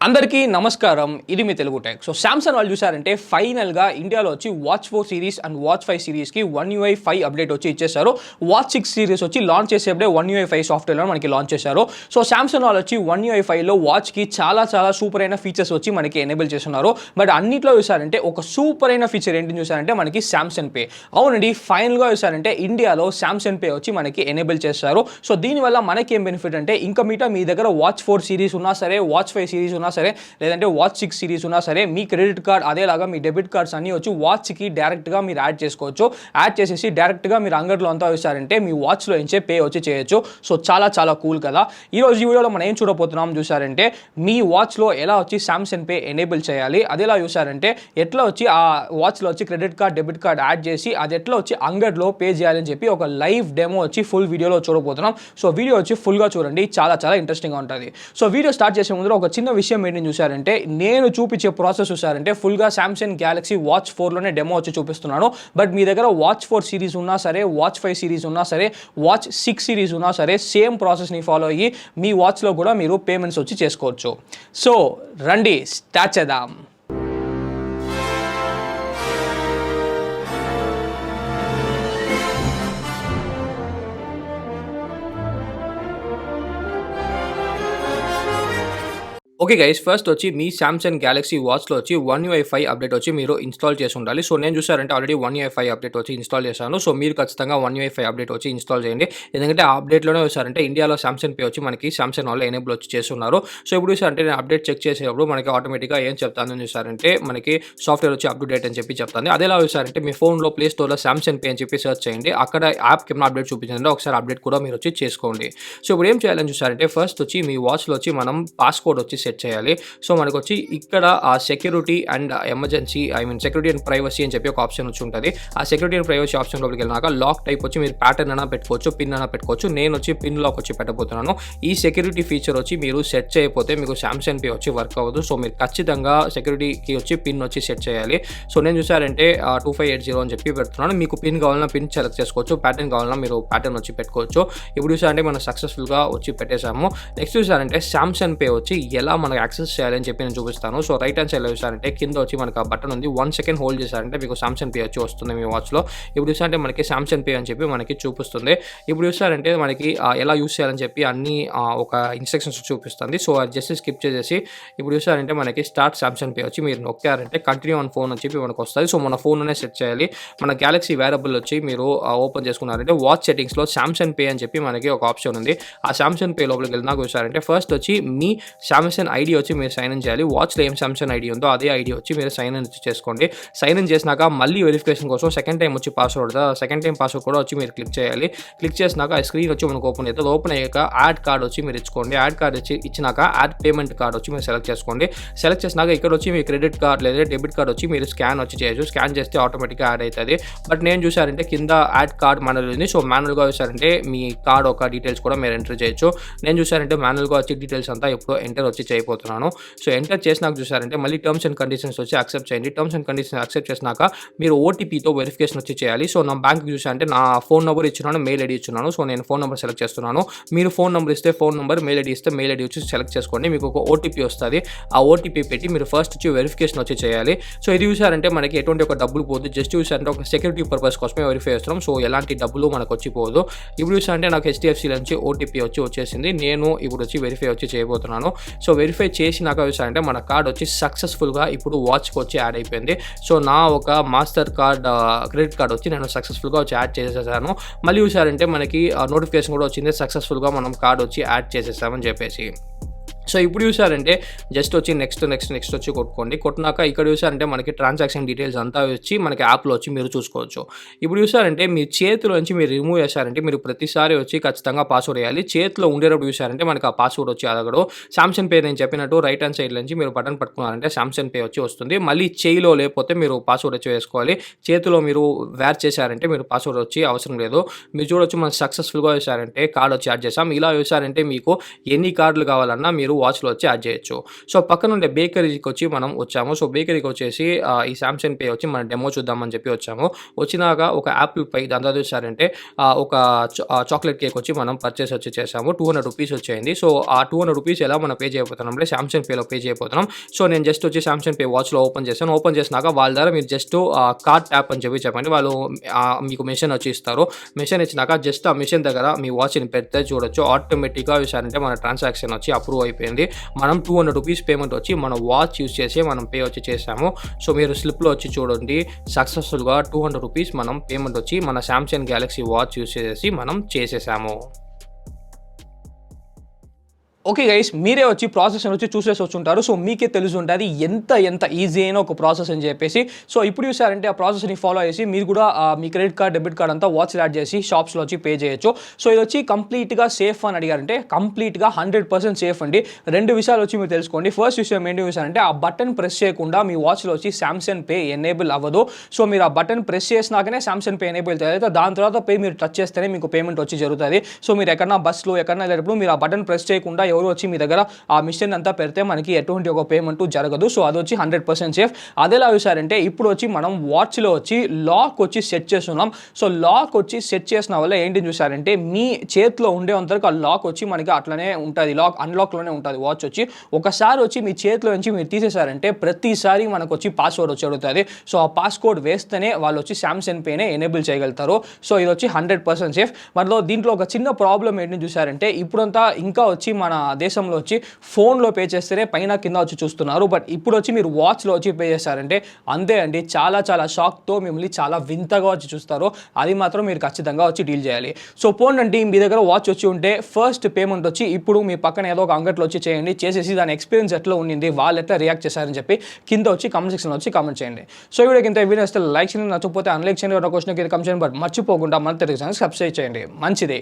అందరికీ నమస్కారం. ఇది మీ తెలుగు టెక్. సో సామ్సంగ్ వాళ్ళు చూసారంటే ఫైనల్గా ఇండియాలో వచ్చి వాచ్ 4 సిరీస్ అండ్ వాచ్ 5 సిరీస్కి వన్ యూఐ 5 అప్డేట్ వచ్చి ఇచ్చేసారు. వాచ్ 6 సిరీస్ వచ్చి లాంచ్ చేసేప్పుడే వన్ యూఐ 5 సాఫ్ట్వేర్లో మనకి లాంచ్ చేశారు. సో సామ్సంగ్ వాళ్ళు వచ్చి వన్ యూఐ 5లో వాచ్కి చాలా సూపర్ అయిన ఫీచర్స్ వచ్చి మనకి ఎనేబుల్ చేస్తున్నారు. బట్ అన్నిట్లో చూసారంటే ఒక సూపర్ అయిన ఫీచర్ ఏంటి చూసారంటే మనకి సామ్సంగ్ పే. అవునండి, ఫైనల్గా చూసారంటే ఇండియాలో సామ్సంగ్ పే వచ్చి మనకి ఎనేబుల్ చేస్తారు. సో దీనివల్ల మనకి ఏం బెనిఫిట్ అంటే ఇంకా మీ దగ్గర వాచ్ 4 సిరీస్ ఉన్నా సరే, వాచ్ 5 సిరీస్ ఉన్నా సరే, లేదంటే వాచ్ 6 సిరీస్ ఉన్నా సరే, మీ క్రెడిట్ కార్డ్ అదేలాగా మీ డెబిట్ కార్డ్స్ అన్ని వచ్చి వాచ్కి డైరెక్ట్గా మీరు యాడ్ చేసుకోవచ్చు. యాడ్ చేసేసి డైరెక్ట్గా మీరు అంగడిలో అంతా చూసారంటే మీ వాచ్లో నుంచే పే వచ్చి చేయొచ్చు. సో చాలా కూల్ కదా. ఈరోజు ఈ వీడియోలో మనం ఏం చూడబోతున్నాం చూసారంటే మీ వాచ్లో ఎలా వచ్చి సామ్సంగ్ పే ఎనేబుల్ చేయాలి, అదేలా చూసారంటే ఎట్లా వచ్చి ఆ వాచ్లో వచ్చి credit card debit curd add చేసి అది ఎట్లా వచ్చి అంగడిలో పే చేయాలని చెప్పి ఒక లైవ్ డెమో వచ్చి ఫుల్ వీడియోలో చూడబోతున్నాం. సో వీడియో వచ్చి ఫుల్గా చూడండి, చాలా ఇంట్రెస్టింగ్గా ఉంటుంది. సో వీడియో స్టార్ట్ చేసే ముందు ఒక చిన్న విషయం ఏంటి చూసారంటే నేను చూపించే ప్రాసెస్ చూసారంటే ఫుల్గా సామ్సంగ్ గ్యాలక్సీ వాచ్ 4లోనే డెమో వచ్చి చూపిస్తున్నాను. బట్ మీ దగ్గర వాచ్ 4 సిరీస్ ఉన్నా సరే, వాచ్ 5 సిరీస్ ఉన్నా సరే, వాచ్ 6 సిరీస్ ఉన్నా సరే, సేమ్ ప్రాసెస్ని ఫాలో అయ్యి మీ వాచ్లో కూడా మీరు పేమెంట్స్ వచ్చి చేసుకోవచ్చు. సో రండి స్టార్ట్ చేద్దాం. ఓకే గైస్, ఫస్ట్ వచ్చి మీ సామ్సంగ్ గ్యాలక్సీ వాచ్లో వచ్చి వన్ యూఐ 5 అప్డేట్ వచ్చి మీరు ఇన్స్టాల్ చేసి ఉండాలి. సో నేను చూసారంటే ఆల్రెడీ వన్ యూఐ 5 అప్డేట్ వచ్చి ఇన్స్టాల్ చేశాను. సో మీరు ఖచ్చితంగా వన్ యూఐ 5 అప్డేట్ వచ్చి ఇన్స్టాల్ చేయండి. ఎందుకంటే ఆ అప్డేట్లోనే చూసారంటే ఇండియాలో సామ్సంగ్ పే వచ్చి మనకి సామ్సంగ్ వాళ్ళు ఎనేబుల్ వచ్చి చేస్తున్నారు. సో ఇప్పుడు చూసారంటే నేను అప్డేట్ చెక్ చేసేటప్పుడు మనకి ఆటోమేటిక్గా ఏం చెప్తాను చూసారంటే మనకి సాఫ్ట్వేర్ వచ్చి అప్డేట్ అని చెప్పి చెప్తాను. అదేలా చూసారంటే మీ ఫోన్లో ప్లే స్టోర్లో సామ్సంగ్ పే అని చెప్పి సెర్చ్ చేయండి. అక్కడ యాప్కి ఏమైనా అప్డేట్ చూపించండి, ఒకసారి అప్డేట్ కూడా మీరు వచ్చి చేసుకోండి. సో ఇప్పుడు ఏం చేయాలని చూసారంటే ఫస్ట్ వచ్చి మీ వాచ్లో వచ్చి మనం పాస్కోడ్ వచ్చి సెట్ చేయాలి. సో మనకు వచ్చి ఇక్కడ ఆ security and emergency security and privacy అని చెప్పి ఒక ఆప్షన్ వచ్చి ఉంటుంది. ఆ సెక్యూరిటీ అండ్ ప్రైవసీ ఆప్షన్ లోపలికి వెళ్ళినాక లాక్ టైప్ వచ్చి మీరు ప్యాటర్న్ అయినా పెట్టుకోవచ్చు, పిన్ అయినా పెట్టుకోవచ్చు. నేను వచ్చి పిన్ లాక్ వచ్చి పెట్టబోతున్నాను. ఈ సెక్యూరిటీ ఫీచర్ వచ్చి మీరు సెట్ చేయకపోతే మీకు సామ్సంగ్ పే వచ్చి వర్క్ అవ్వదు. సో మీరు ఖచ్చితంగా సెక్యూరిటీకి వచ్చి పిన్ వచ్చి సెట్ చేయాలి. సో నేను చూసారంటే 2580 అని చెప్పి పెడుతున్నాను. మీకు పిన్ కావాలన్నా పిన్ సెలెక్ట్ చేసుకోవచ్చు, ప్యాటర్న్ కావాలన్నా మీరు ప్యాటర్న్ వచ్చి పెట్టుకోవచ్చు. ఇప్పుడు చూసారంటే మనం సక్సెస్ఫుల్గా వచ్చి పెట్టేశాము. నెక్స్ట్ చూసారంటే సామ్సంగ్ పే వచ్చి ఎలా మనకు యాక్సెస్ చేయాలని చెప్పి నేను చూపిస్తాను. సో రైట్ హ్యాండ్ సైడ్లో చూసారంటే కింద వచ్చి మనకు ఆ బటన్ ఉంది. 1 సెకండ్ హోల్డ్ చేశారంటే మీకు సామ్సంగ్ పే వచ్చి వస్తుంది మీ వాచ్లో. ఇప్పుడు చూసారంటే మనకి సామ్సంగ్ పే అని చెప్పి మనకి చూపిస్తుంది. ఇప్పుడు చూసారంటే మనకి ఎలా యూస్ చేయాలని చెప్పి అన్ని ఒక ఇన్స్ట్రక్షన్స్ చూపిస్తుంది. సో అది జస్ట్ స్కిప్ చేసేసి ఇప్పుడు చూసారంటే మనకి స్టార్ట్ సామ్సంగ్ పే వచ్చి మీరు నొక్కారంటే కంటిన్యూ ఆన్ ఫోన్ అని చెప్పి మనకు వస్తుంది. సో మన ఫోన్లోనే సెట్ చేయాలి. మన గ్యాలక్సీ వేరబుల్ వచ్చి మీరు ఓపెన్ చేసుకున్నారంటే వాచ్ సెట్టింగ్స్లో సామ్సంగ్ పే అని చెప్పి మనకి ఒక ఆప్షన్ ఉంది. ఆ సామ్సంగ్ పే లోపలికి వెళ్ళినా చూసారంటే ఫస్ట్ వచ్చి మీ సామ్సంగ్ ఐడి వచ్చి మీరు సైన్ ఇన్ చేయాలి. వాచ్లో ఏం సామ్సంగ్ ఐడి ఉందో అదే ఐడి వచ్చి మీరు సైన్ ఇన్ చేసుకోండి. సైన్ ఇన్ చేసినాక మళ్ళీ వెరిఫికేషన్ కోసం సెకండ్ టైం వచ్చి పాస్వర్డ్ సెకండ్ టైం పాస్వర్డ్ కూడా వచ్చి మీరు క్లిక్ చేయాలి. క్లిక్ చేసినాక ఆ స్క్రీన్ వచ్చి మనకు ఓపెన్ అవుతుంది. ఓపెన్ అయ్యాక యాడ్ కార్డ్ వచ్చి మీరు ఇచ్చుకోండి. యాడ్ కార్డ్ వచ్చి ఇచ్చినాక యాడ్ పేమెంట్ కార్డ్ వచ్చి మీరు సెలెక్ట్ చేసుకోండి. సెలెక్ట్ చేసినాక ఇక్కడ వచ్చి మీ క్రెడిట్ కార్డ్ లేదా డెబిట్ కార్డ్ వచ్చి మీరు స్కాన్ వచ్చి చేయొచ్చు. స్కాన్ చేస్తే ఆటోమేటిక్గా యాడ్ అవుతుంది. బట్ నేను చూసారంటే కింద యాడ్ కార్డ్ మాన్యువల్ ఉంది. సో మాన్యువల్గా చూసారంటే మీ కార్డ్ ఒక డీటెయిల్స్ కూడా మీరు ఎంటర్ చేయొచ్చు. నేను చూసారంటే మాన్యువల్గా వచ్చి డీటెయిల్స్ అంతా ఇప్పుడు ఎంటర్ వచ్చి చేయబోతున్నాను. సో ఎంటర్ చేసినాక చూసారంటే మళ్ళీ టర్మ్స్ అండ్ కండిషన్స్ వచ్చి యాక్సెప్ట్ చేయండి. టర్మ్స్ అండ్ కండిషన్స్ యాక్సెప్ట్ చేసినాక మీరు ఓటీపీతో వెరిఫికేషన్ వచ్చి చేయాలి. సో నా బ్యాంక్కి చూసారంటే నా ఫోన్ నెంబర్ ఇచ్చినాను, మెయిల్ ఐడి ఇచ్చున్నాను. సో నేను ఫోన్ నెంబర్ సెలెక్ట్ చేస్తున్నాను. మీరు ఫోన్ నెంబర్ ఇస్తే ఫోన్ నెంబర్, మెయిల్ ఐడి ఇస్తే మెయిల్ ఐడి వచ్చి సెలెక్ట్ చేసుకోండి. మీకు ఒక ఓటీపీ వస్తుంది. ఆ ఓటీపీ పెట్టి మీరు ఫస్ట్ వచ్చి వెరిఫికేషన్ వచ్చి చేయాలి. సో ఇది చూసారంటే మనకి ఎటువంటి ఒక డబ్బులు పోదు, జస్ట్ చూసారంటే ఒక సెక్యూరిటీ పర్పస్ కోసమే వెరిఫై చేస్తున్నాం. సో ఎలాంటి డబ్బులు మనకు వచ్చి పోదు. ఇప్పుడు చూసారంటే నాకు HDFC నుంచి ఓటీపీ వచ్చేసింది. నేను ఇప్పుడు వచ్చి వెరిఫై వచ్చి చేయబోతున్నాను. సో వెరిఫై చేసినాక చూసారంటే మన కార్డ్ వచ్చి సక్సెస్ఫుల్గా ఇప్పుడు వాచ్కి వచ్చి యాడ్ అయిపోయింది. సో నా ఒక మాస్టర్ కార్డ్ క్రెడిట్ కార్డ్ వచ్చి నేను సక్సెస్ఫుల్గా వచ్చి యాడ్ చేసేసాను. మళ్ళీ చూసారంటే మనకి నోటిఫికేషన్ కూడా వచ్చింది, సక్సెస్ఫుల్గా మనం కార్డ్ వచ్చి యాడ్ చేసేసామని చెప్పేసి. సో ఇప్పుడు చూసారంటే జస్ట్ వచ్చి నెక్స్ట్ వచ్చి కొట్టుకోండి. కొట్టినాక ఇక్కడ చూసారంటే మనకి ట్రాన్సాక్షన్ డీటెయిల్స్ అంతా వచ్చి మనకి యాప్లో వచ్చి మీరు చూసుకోవచ్చు. ఇప్పుడు చూసారంటే మీ చేతిలో నుంచి మీరు రిమూవ్ చేశారంటే మీరు ప్రతిసారి వచ్చి ఖచ్చితంగా పాస్వర్డ్ వేయాలి. చేతిలో ఉండేటప్పుడు చూసారంటే మనకి ఆ పాస్వర్డ్ వచ్చి అడగడు. సామ్సంగ్ పే నేను చెప్పినట్టు రైట్ హ్యాండ్ సైడ్ నుంచి మీరు బటన్ పట్టుకున్నారంటే సామ్సంగ్ పే వచ్చి వస్తుంది. మళ్ళీ చేయిలో లేకపోతే మీరు పాస్వర్డ్ వచ్చి వేసుకోవాలి. చేతిలో మీరు వేర్ చేశారంటే మీరు పాస్వర్డ్ వచ్చి అవసరం లేదు. మీరు చూడొచ్చు మనం సక్సెస్ఫుల్గా చూసారంటే కార్డ్ వచ్చి యాడ్ చేసాం. ఇలా చూసారంటే మీకు ఎన్ని కార్డులు కావాలన్నా మీరు మీరు వాచ్‌లో వచ్చి యాడ్ చేయొచ్చు. సో, పక్కనుండే బేకరీకి వచ్చి మనం వచ్చాము. సో, బేకరీకి వచ్చేసి ఈ సామ్‌సంగ్ పే వచ్చి మన డెమో చూద్దామని చెప్పి వచ్చాము. వచ్చినాక ఒక యాపిల్ పై దాని తర్వాత చూసారంటే ఒక చాక్లేట్ కేక్ వచ్చి మనం పర్చేస్ వచ్చి చేసాము. ₹200 వచ్చేయింది. సో, ఆ ₹200 ఎలా మనం పే చేయబోతున్నామంటే సామ్‌సంగ్ పేలో పే చేయబోతున్నాం. సో, నేను జస్ట్ వచ్చి సామ్‌సంగ్ పే వాచ్‌లో ఓపెన్ చేశాను. ఓపెన్ చేసినాక వాళ్ళ ద్వారా మీరు జస్ట్ కార్డ్ ట్యాప్ అని చెప్పి చెప్పండి. వాళ్ళు మీకు మెషిన్ వచ్చి ఇస్తారు. మెషిన్ ఇచ్చినాక జస్ట్ ఆ మెషిన్ దగ్గర మీ వాచ్‌ని పెడితే చూడొచ్చు. ఆటోమేటిక్‌గా చూసారంటే మన ట్రాన్సాక్షన్ వచ్చి అప్రూవ్ అయిపోయింది. మనం ₹200 పేమెంట్ వచ్చి మన వాచ్ యూజ్ చేసి మనం పే వచ్చి చేసాము. సో, మీరు స్లిప్‌లో వచ్చి చూడండి. సక్సెస్‌ఫుల్‌గా ₹200 మనం పేమెంట్ వచ్చి మన సామ్‌సంగ్ గ్యాలక్సీ వాచ్ యూజ్ చేసేసి మనం చేసేసాము. ఓకే గైస్, మీరే వచ్చి ప్రాసెస్ వచ్చి చూసేసి వచ్చుంటారు. సో, మీకే తెలిసుంటది ఎంత ఈజీ అయిన ఒక ప్రాసెస్ అని చెప్పేసి. సో, ఇప్పుడు చూసారంటే ఆ ప్రాసెస్‌ని ఫాలో చేసి మీరు కూడా మీ క్రెడిట్ కార్డ్, డెబిట్ కార్డ్ అంతా వాచ్‌లో యాడ్ చేసి షాప్స్‌లో వచ్చి పే చేయొచ్చు. సో, ఇది వచ్చి కంప్లీట్‌గా సేఫ్ అని అడిగారంటే కంప్లీట్‌గా 100% సేఫ్ అండి. 2 విషయాలు వచ్చి మీరు తెలుసుకోండి. ఫస్ట్ విషయం ఏంటి చూసారంటే ఆ బటన్ ప్రెస్ చేయకుండా మీ వాచ్‌లో వచ్చి సామ్‌సంగ్ పే ఎనేబుల్ అవ్వదు. సో, మీరు ఆ బటన్ ప్రెస్ చేసినాకనే సామ్‌సంగ్ పే ఎనేబుల్ అవుతుంది. దాని తర్వాత పే మీరు టచ్ చేస్తేనే మీకు పేమెంట్ వచ్చి జరుగుతుంది. సో, మీరు ఎక్కడన్నా బస్సులో ఎక్కడన్నా వెళ్ళేటప్పుడు మీరు ఆ బటన్ ప్రెస్ చేయకుండా ఎవరు వచ్చి మీ దగ్గర ఆ మిషన్ అంతా పెడితే మనకి ఎటువంటి ఒక పేమెంట్ జరగదు. సో, అది వచ్చి 100% సేఫ్. అదేలా చూసారంటే ఇప్పుడు వచ్చి మనం వాచ్‌లో వచ్చి లాక్ వచ్చి సెట్ చేస్తున్నాం. సో, లాక్ వచ్చి సెట్ చేసిన వల్ల ఏంటి చూసారంటే మీ చేతిలో ఉండేంత వరకు ఆ లాక్ వచ్చి మనకి అట్లనే ఉంటుంది. అన్లాక్‌లోనే ఉంటుంది వాచ్ వచ్చి. ఒకసారి వచ్చి మీ చేతిలో నుంచి మీరు తీసేసారంటే ప్రతిసారి మనకు వచ్చి పాస్వర్డ్ వచ్చి అడుగుతుంది. సో, ఆ పాస్‌కోడ్ వేస్తేనే వాళ్ళు వచ్చి సామ్‌సంగ్ పేనే ఎనేబుల్ చేయగలుగుతారు. సో, ఇది వచ్చి 100% సేఫ్. మరిలో దీంట్లో ఒక చిన్న ప్రాబ్లం ఏంటి చూసారంటే ఇప్పుడంతా ఇంకా వచ్చి మన దేశంలో వచ్చి ఫోన్‌లో పే చేస్తేనే పైన కింద వచ్చి చూస్తున్నారు. బట్ ఇప్పుడు వచ్చి మీరు వాచ్‌లో వచ్చి పే చేశారంటే అంతే అండి. చాలా షాక్‌తో మిమ్మల్ని చాలా వింతగా వచ్చి చూస్తారు. అది మాత్రం మీరు ఖచ్చితంగా వచ్చి డీల్ చేయాలి. సో, పోనండి మీ దగ్గర వాచ్ వచ్చి ఉంటే ఫస్ట్ పేమెంట్ వచ్చి ఇప్పుడు మీ పక్కన ఏదో ఒక అంగట్లో వచ్చి చేయండి. చేసేసి దాని ఎక్స్‌పీరియన్స్ ఎట్లా ఉండింది, వాళ్ళు ఎట్లా రియాక్ట్ చేశారని చెప్పి కింద వచ్చి కామెంట్ సెక్షన్‌లో వచ్చి కామెంట్ చేయండి. సో, ఈ వీడియోకి ఇంత వీడియో వస్తే లైక్ చేయండి, నచ్చకపోతే అన్లైక్ చేయండి. ఒక క్వశ్చన్‌కి కామెంట్ చేయండి. బట్ మర్చిపోకుండా మన తెలుగు ఛానల్ సబ్స్క్రైబ్ చేయండి. మంచిది.